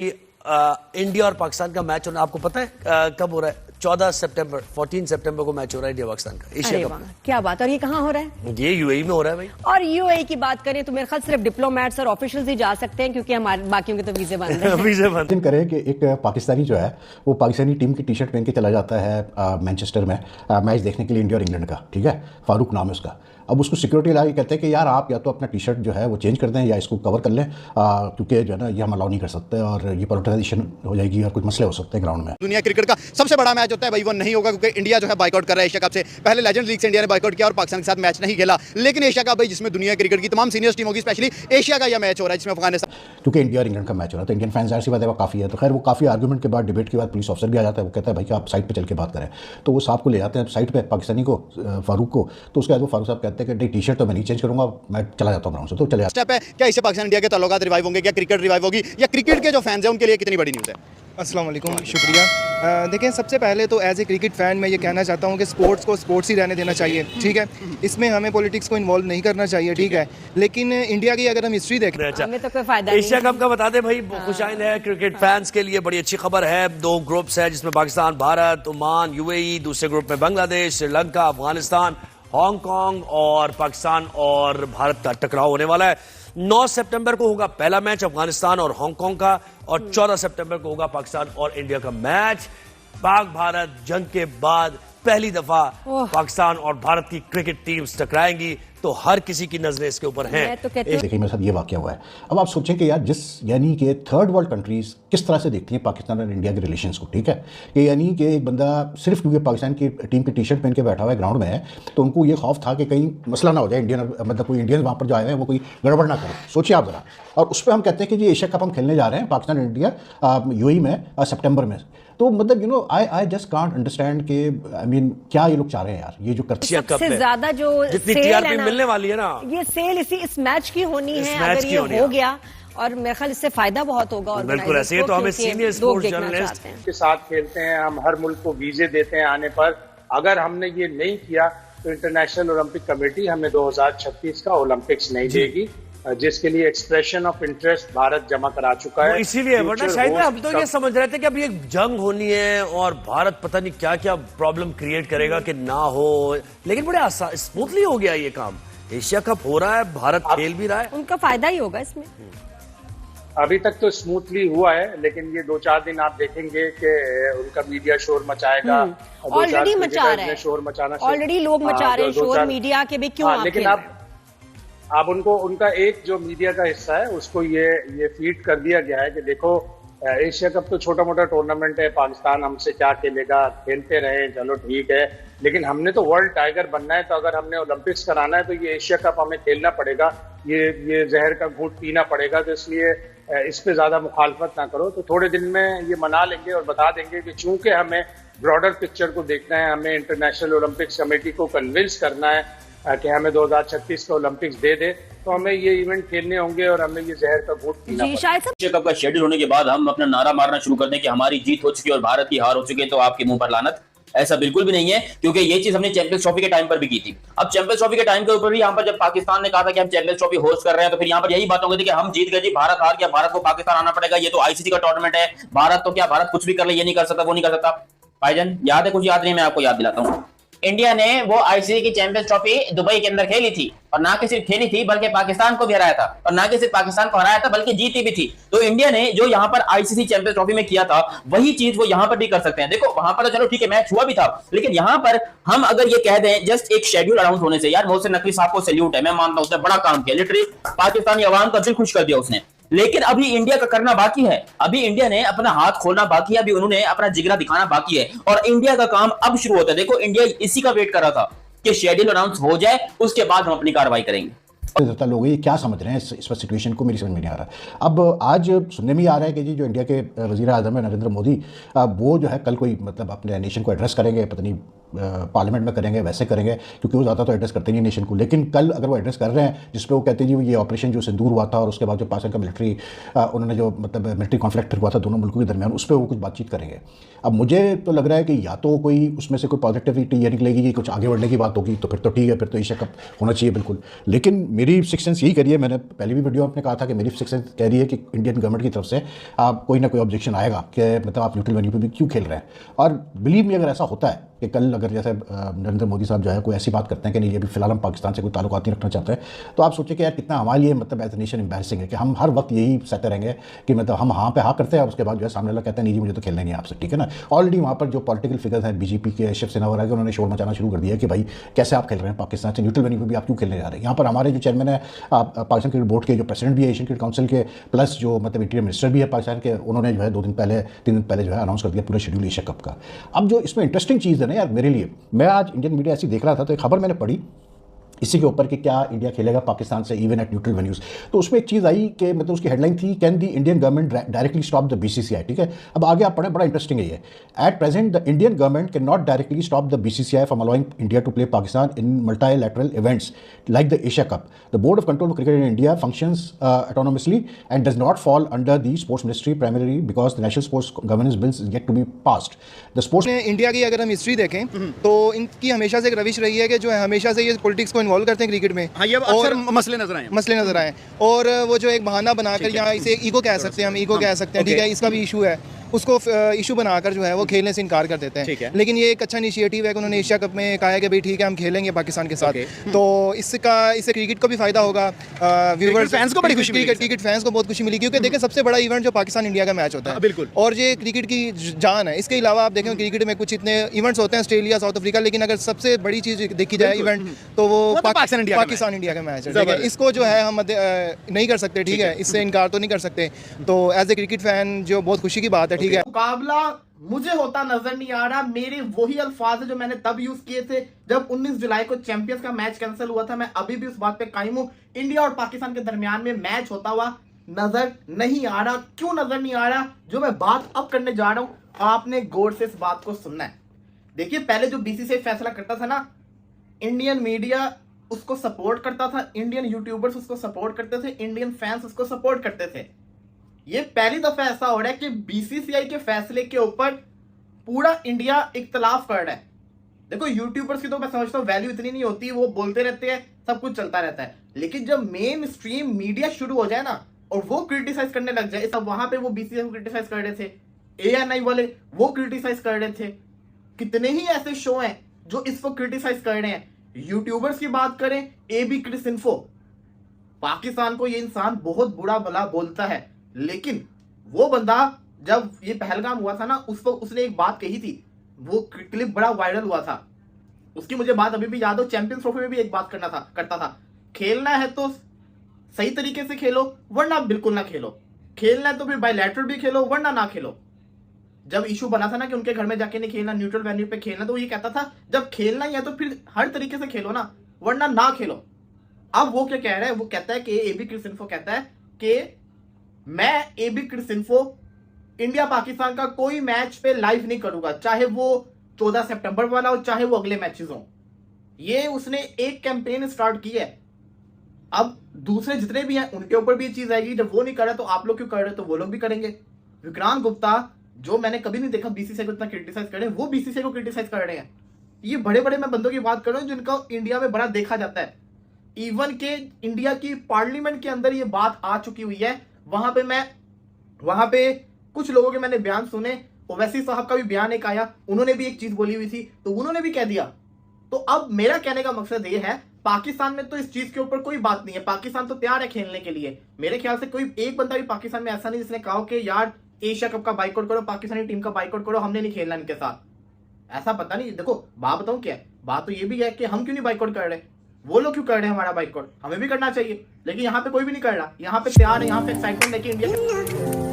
कि इंडिया और पाकिस्तान का मैच होना आपको पता है कब हो रहा है? 14 सितंबर को मैच हो रहा है इंडिया पाकिस्तान का एशिया कप। क्या बात। और ये कहाँ हो रहा है? ये यूएई में हो रहा है भाई। और यूएई की बात करें तो मेरे ख्याल सिर्फ डिप्लोमेट्स और ऑफिशियल्स ही जा सकते हैं, क्योंकि हमारे बाकियों के तो वीजे बंद हैं। वीजे बंद करें कि एक पाकिस्तानी जो है वो पाकिस्तानी टीम की टी शर्ट पहन के चला जाता है मैनचेस्टर में मैच देखने के लिए, इंडिया और इंग्लैंड का। ठीक है, फारूक नाम है उसका। अब उसको सिक्योरिटी ला के कहते हैं कि यार आप या तो अपना टी शर्ट जो है वो चेंज कर दें या इसको कवर कर लें, क्योंकि जो है ना ये हम अलाउ नहीं कर सकते और ये पोलराइजेशन हो जाएगी और कुछ मसले हो सकते हैं ग्राउंड में। दुनिया क्रिकेट का सबसे बड़ा मैच होता है भाई, वो नहीं होगा क्योंकि इंडिया जो है बाइकआउट कर रहा है एशिया कप से। पहले लेजेंड लीग से इंडिया ने बाइकआउट किया और पाकिस्तान के साथ मैच नहीं खेला, लेकिन एशिया कप भाई जिसमें दुनिया क्रिकेट की तमाम सीनियर टीम होगी, स्पेशली एशिया का यह मैच हो रहा है जिसमें अफगानिस्तान, क्योंकि इंडिया और इंग्लैंड का मैच हो रहा है तो इंडियन फैंस ऐसी बात है वो काफ़ी है। तो खैर वो काफ़ी आर्गूमेंट के बाद, डिबेट के बाद पुलिस ऑफिसर भी आ जाता है, वो कहता है भाई कि आप साइड पे चल के बात करें। तो वो साहब को ले जाते हैं साइड पे, पाकिस्तानी को, फारूक को। तो उसके बाद वो फारूक साहब कहते हैं कि नहीं टी शर्ट तो मैं नहीं चेंज करूँगा, मैं चला जाता हूँ ग्राउंड से। तो चले स्टेप है क्या इससे पाकिस्तान इंडिया के ताल्लुकात रिवाइव होंगे, क्या क्रिकेट रिवाइव होगी, या क्रिकेट के जो फैंस हैं उनके लिए कितनी बड़ी न्यूज़ है? अस्सलाम वालेकुम, शुक्रिया। देखें, सबसे पहले तो एज ए क्रिकेट फ़ैन मैं ये कहना चाहता हूँ कि स्पोर्ट्स को स्पोर्ट्स ही रहने देना चाहिए। ठीक है, इसमें हमें पॉलिटिक्स को इन्वॉल्व नहीं करना चाहिए। ठीक है, लेकिन इंडिया की अगर हम हिस्ट्री देखें, हमें तो कोई फायदा नहीं। एशिया कप का बता दें भाई, खुशाइन है क्रिकेट फैंस के लिए, बड़ी अच्छी खबर है। 2 ग्रुप्स है जिसमें पाकिस्तान, भारत, ओमान, यूएई। दूसरे ग्रुप में बांग्लादेश, श्रीलंका, अफगानिस्तान, हांगकांग और पाकिस्तान और भारत का टकराव होने वाला है। 9 सितंबर को होगा पहला मैच अफगानिस्तान और हांगकांग का, और 14 सितंबर को होगा पाकिस्तान और इंडिया का मैच। पाक भारत जंग के बाद पहली दफा पाकिस्तान और भारत की क्रिकेट टीम्स टकराएंगी, तो हर किसी की नजरें इसके ऊपर हैं। तो देखिए मेरे साथ ये वाकया हुआ है। अब आप सोचें कि यार यानी कि थर्ड वर्ल्ड कंट्रीज किस तरह से देखती हैं पाकिस्तान और इंडिया के रिलेशंस को। ठीक है, कि यानी कि एक बंदा सिर्फ क्योंकि पाकिस्तान की टीम की टी शर्ट पहन के बैठा हुआ है ग्राउंड में है, तो उनको ये खौफ था कि कहीं मसला ना हो जाए, इंडियन मतलब कोई इंडियन वहाँ पर जो आए हैं वो कोई गड़बड़ ना करे। सोचिए आप ज़रा। और उस पर हम कहते हैं कि जी एशिया कप हम खेलने जा रहे हैं पाकिस्तान और इंडिया यूएई में सितंबर में। तो मतलब you know I just can't understand के आई मीन क्या ये लोग चाह रहे हैं यार, ये जो करते हैं। सबसे ज्यादा जो जितनी टीआरपी मिलने वाली है ना, ये सेल इस मैच की होनी है। अगर ये हो गया और मेरे ख्याल इससे फायदा बहुत होगा। और बिल्कुल ऐसे ही तो हमें सीनियर स्पोर्ट्स जर्नलिस्ट के साथ खेलते हैं, हम हर मुल्क को वीजे देते हैं आने पर। अगर हमने ये नहीं किया तो इंटरनेशनल ओलंपिक कमेटी हमें 2036 का ओलंपिक्स नहीं देगी, जिसके लिए एक्सप्रेशन ऑफ इंटरेस्ट भारत जमा करा चुका है। इसीलिए वरना शायद हम तो ये समझ रहे थे कि अभी एक जंग होनी है और भारत पता नहीं क्या क्या प्रॉब्लम क्रिएट करेगा कि ना हो, लेकिन बड़े स्मूथली हो गया ये काम। एशिया कप हो रहा है, भारत खेल भी रहा है, उनका फायदा ही होगा इसमें। अभी तक तो स्मूथली हुआ है, लेकिन ये 2-4 दिन आप देखेंगे कि उनका मीडिया शोर मचाएगा। ऑलरेडी मचा रहा है, शोर मचाना, ऑलरेडी लोग मचा रहे हैं शोर मीडिया के भी। क्यों? लेकिन अब उनका एक जो मीडिया का हिस्सा है उसको ये फीड कर दिया गया है कि देखो एशिया कप तो छोटा मोटा टूर्नामेंट है, पाकिस्तान हमसे क्या खेलेगा, खेलते रहे, चलो ठीक है, लेकिन हमने तो वर्ल्ड टाइगर बनना है। तो अगर हमने ओलंपिक्स कराना है तो ये एशिया कप हमें खेलना पड़ेगा, ये जहर का घूंट पीना पड़ेगा। तो इसलिए इस पे ज्यादा मुखालफत ना करो। तो थोड़े दिन में ये मना लेंगे और बता देंगे कि चूंकि हमें ब्रॉडर पिक्चर को देखना है, हमें इंटरनेशनल ओलंपिक्स कमेटी को कन्विंस करना है कि हमें 2036 का ओलंपिक्स दे दे, तो हमें ये इवेंट खेलने होंगे और हमें ये जहर का घूंट पीना पड़ेगा। एशिया कप का शेड्यूल होने के बाद हम अपना नारा मारना शुरू कर दें कि हमारी जीत हो चुकी है और भारत की हार हो चुकी है, तो आपके मुंह पर लानत। ऐसा बिल्कुल भी नहीं है, क्योंकि ये चीज हमने चैंपियंस ट्रॉफी के टाइम पर भी की थी। अब चैंपियंस ट्रॉफी के टाइम के ऊपर भी यहाँ पर जब पाकिस्तान ने कहा था कि हम चैंपियंस ट्रॉफी होस्ट कर रहे हैं, तो फिर यहाँ पर यही बात होगी कि हम जीत गए जी, भारत हार गया, भारत को पाकिस्तान आना पड़ेगा, ये तो आईसीसी का टूर्नामेंट है, भारत तो क्या, भारत कुछ भी कर ले, ये नहीं कर सकता, वो नहीं कर सकता। भाईजान याद है? कुछ याद नहीं, मैं आपको याद दिलाता हूँ। इंडिया ने वो आईसीसी की चैंपियंस ट्रॉफी दुबई के अंदर खेली थी, और ना कि सिर्फ खेली थी बल्कि पाकिस्तान को भी हराया था, और ना कि सिर्फ पाकिस्तान को हराया था बल्कि जीती भी थी। तो इंडिया ने जो यहाँ पर आईसीसी चैंपियंस ट्रॉफी में किया था वही चीज वो यहाँ पर भी कर सकते हैं। देखो वहां पर तो चलो ठीक है मैच हुआ भी था, लेकिन यहाँ पर हम अगर ये कह दें जस्ट एक शेड्यूल अनाउंस होने से, यार मोहसिन नकवी साहब को सैल्यूट है, मैं मानता हूँ उसने बड़ा काम किया, लिटरली पाकिस्तानी अवाम का दिल खुश कर दिया उसने। लेकिन अभी इंडिया का करना बाकी है, अभी इंडिया ने अपना हाथ खोलना बाकी है, अभी उन्होंने अपना जिगरा दिखाना बाकी है, और इंडिया का काम अब शुरू होता है। देखो इंडिया इसी का वेट कर रहा था कि शेड्यूल अनाउंस हो जाए, उसके बाद हम अपनी कार्रवाई करेंगे। लोग ये क्या समझ रहे हैं इस सिचुएशन को, मेरी समझ में नहीं आ रहा। अब आज सुनने में आ रहा है कि जी जो इंडिया के वज़ीर आज़म है नरेंद्र मोदी, वो जो है कल कोई मतलब अपने नेशन को एड्रेस करेंगे, पता नहीं पार्लियामेंट में करेंगे, वैसे करेंगे, क्योंकि वो ज़्यादा तो एड्रेस करते नहीं नेशन को। लेकिन कल अगर वो एड्रेस कर रहे हैं जिस पे वो कहते हैं जी ये ऑपरेशन जो सिंदूर हुआ था और उसके बाद जो पाकिस्तान का मिलिट्री उन्होंने जो मतलब मिलिट्री कॉन्फ्लिक्ट हुआ था दोनों मुल्कों के दरमियान, उस पर वो कुछ बातचीत करेंगे। अब मुझे तो लग रहा है कि या तो कोई उसमें से कोई पॉजिटिविटी ये निकलेगी कि कुछ आगे बढ़ने की बात होगी, तो फिर तो ठीक है, फिर तो एशिया कप होना चाहिए बिल्कुल। लेकिन मेरी सिक्स सेंस यही कह रही है, मैंने पहले भी वीडियो में कहा था कि मेरी सिक्स सेंस कह रही है कि इंडियन गवर्नमेंट की तरफ से आप कोई ना कोई ऑब्जेक्शन आएगा कि मतलब आप न्यूट्रल वेन्यू पे भी क्यों खेल रहे हैं। और बिलीव मी, अगर ऐसा होता है कि कल अगर जैसे नरेंद्र मोदी साहब जो है कोई ऐसी बात करते हैं कि नहीं ये भी फिलहाल हम पाकिस्तान से कोई ताल्लुकात नहीं रखना चाहते हैं, तो आप सोचिए कि यार कितना हमारे लिए मतलब एज ए नेशन एम्बैरेसिंग है कि हम हर वक्त यही सहते रहेंगे कि मतलब हम हाँ पे हाँ करते हैं और उसके बाद जो है सामने वाला कहते हैं नहीं जी मुझे तो खेलना नहीं है आपसे, ठीक है ना। ऑलरेडी वहाँ पर जो पॉलिटिकल फिगर्स हैं बीजेपी के शिवसेना वगैरह के, उन्होंने शोर मचाना शुरू कर दिया कि भाई कैसे आप खेल रहे हैं पाकिस्तान से, न्यूट्रल वेन्यू पर भी आप क्यों खेलने जा रहे हैं। यहाँ पर हमारे जो चेयरमैन है पाकिस्तान क्रिकेट बोर्ड के, जो प्रेसिडेंट भी है एशियन क्रिकेट काउंसिल के, प्लस जो मतलब इंटीरियर मिनिस्टर भी है पाकिस्तान के, उन्होंने जो है 3 दिन पहले जो है अनाउंस कर दिया पूरा शेड्यूल एशिया कप का। अब जो इसमें इंटरेस्टिंग चीज़ है ना यार मेरे लिए, मैं आज इंडियन मीडिया ऐसी देख रहा था तो एक खबर मैंने पढ़ी इसी के ऊपर कि क्या इंडिया खेलेगा पाकिस्तान से इवन एट न्यूट्रल वेन्यूज। तो उसमें एक चीज़ आई कि मतलब उसकी हेडलाइन थी can the Indian government directly stop the BCCI, ठीक है। अब आगे आप पढ़ें, बड़ा इंटरेस्टिंग है ये। At present the Indian government can not directly stop the BCCI from allowing India to play Pakistan in multilateral events like the Asia cup. The board of control of cricket in India functions autonomously and does not fall under the sports ministry primary because the national sports governance bills is yet to be passed. The sports India की अगर हम history देखें तो इनकी हमेशा से एक रविश रही है कि जो है हमेशा से ये पॉलिटिक्स को इन्वॉल्व करते हैं क्रिकेट में। हाँ, ये अक्सर मसले नजर आए और वो जो एक बहाना बनाकर यहाँ इसे ईगो कह सकते हैं, हम ईगो कह सकते हैं, ठीक है, इसका भी इशू है, उसको इशू बनाकर जो है वो खेलने से इनकार कर देते हैं। लेकिन ये एक अच्छा इनिशिएटिव है कि उन्होंने एशिया कप में कहा है कि भाई ठीक है हम खेलेंगे पाकिस्तान के साथ, तो इससे क्रिकेट को भी फायदा होगा, व्यूअर्स फैंस को बड़ी खुशी मिलेगी, क्रिकेट फैंस को बहुत खुशी मिली, क्योंकि देखिए सबसे बड़ा इवेंट जो पाकिस्तान इंडिया का मैच होता है बिल्कुल, और ये क्रिकेट की जान है। इसके अलावा आप देखें क्रिकेट में कुछ इतने इवेंट्स होते हैं ऑस्ट्रेलिया साउथ अफ्रीका, लेकिन अगर सबसे बड़ी चीज़ देखी जाए इवेंट तो वो पाकिस्तान इंडिया का मैच है, ठीक है। इसको जो है हम नहीं कर सकते, ठीक है, इससे इनकार तो नहीं कर सकते। तो एज ए क्रिकेट फैन जो बहुत खुशी की बात है, ठीक है। मुकाबला मुझे होता नजर नहीं आ रहा, मेरे वही अल्फाज है जो मैंने तब यूज किए थे जब 19 जुलाई को चैंपियंस का मैच कैंसिल हुआ था। मैं अभी भी उस बात पे कायम हूं, इंडिया और पाकिस्तान के दरमियान में मैच होता हुआ नजर नहीं आ रहा। क्यों नजर नहीं आ रहा, जो मैं बात अब करने जा रहा हूं आपने गौर से इस बात को सुनना है। देखिए पहले जो बीसीसीआई फैसला करता था ना, इंडियन मीडिया उसको सपोर्ट करता था, इंडियन यूट्यूबर्स उसको सपोर्ट करते थे, इंडियन फैंस उसको सपोर्ट करते थे। ये पहली दफा ऐसा हो रहा है कि बीसीसीआई के फैसले के ऊपर पूरा इंडिया इख्तलाफ कर रहा है। देखो यूट्यूबर्स की तो मैं समझता हूँ वैल्यू इतनी नहीं होती, वो बोलते रहते हैं, सब कुछ चलता रहता है, लेकिन जब मेन स्ट्रीम मीडिया शुरू हो जाए ना और वो क्रिटिसाइज करने लग जाए, सब वहां पे वो बीसीसीआई को क्रिटिसाइज कर रहे थे, ANI वाले वो क्रिटिसाइज कर रहे थे, कितने ही ऐसे शो हैं जो इसको क्रिटिसाइज कर रहे हैं। यूट्यूबर्स की बात करें, AB क्रिस इन्फो, पाकिस्तान को ये इंसान बहुत बुरा भला बोलता है, लेकिन वो बंदा जब ये पहलगाम हुआ था ना उसने एक बात कही थी, वो क्लिप बड़ा वायरल हुआ था, उसकी मुझे बात अभी भी याद हो। चैंपियंस ट्रॉफी में भी एक बात करता था, खेलना है तो सही तरीके से खेलो वरना बिल्कुल ना खेलो, खेलना है तो फिर बायलैटरल भी खेलो वरना ना खेलो। जब इशू बना था ना कि उनके घर में जाके नहीं खेलना, न्यूट्रल वेन्यू पे खेलना, तो ये कहता था जब खेलना ही है तो फिर हर तरीके से खेलो ना वरना ना खेलो। अब वो क्या कह रहा है, वो कहता है कि AB क्रिस इन्फो कहता है कि मैं AB Cricinfo India Pakistan का कोई मैच पे लाइव नहीं करूंगा, चाहे वो 14 सितंबर वाला हो चाहे वो अगले मैचेस हो। ये उसने एक कैंपेन स्टार्ट की है, अब दूसरे जितने भी हैं उनके ऊपर भी ये चीज आएगी, जब वो नहीं कर रहे तो आप लोग क्यों कर रहे हो, तो वो लोग भी करेंगे। विक्रांत गुप्ता, जो मैंने कभी नहीं देखा बीसीसीआई को इतना क्रिटिसाइज कर रहे हैं, वो बीसीसीआई को क्रिटिसाइज कर रहे हैं। ये बड़े बड़े मैं बंदों की बात कर रहा हूं जिनका इंडिया में बड़ा देखा जाता है, इवन के इंडिया की पार्लियामेंट के अंदर ये बात आ चुकी हुई है। वहां पे कुछ लोगों के मैंने बयान सुने, ओवैसी साहब का भी बयान एक आया, उन्होंने भी एक चीज बोली हुई थी तो उन्होंने भी कह दिया। तो अब मेरा कहने का मकसद ये है, पाकिस्तान में तो इस चीज के ऊपर कोई बात नहीं है, पाकिस्तान तो तैयार है खेलने के लिए। मेरे ख्याल से कोई एक बंदा भी पाकिस्तान में ऐसा नहीं जिसने कहा कि यार एशिया कप का बाइकआउट करो, पाकिस्तानी टीम का बाइकआउट करो, हमने नहीं खेलना इनके साथ। ऐसा पता नहीं। देखो बात बताऊं क्या है, बात तो ये भी है कि हम क्यों नहीं बाइकआउट कर रहे, वो लोग क्यों कर रहे हैं हमारा बाइकआउट, हमें भी करना चाहिए, लेकिन यहाँ पे कोई भी नहीं कर रहा। यहाँ पे तैयार है, यहाँ पे एक्साइटमेंट लेके इंडिया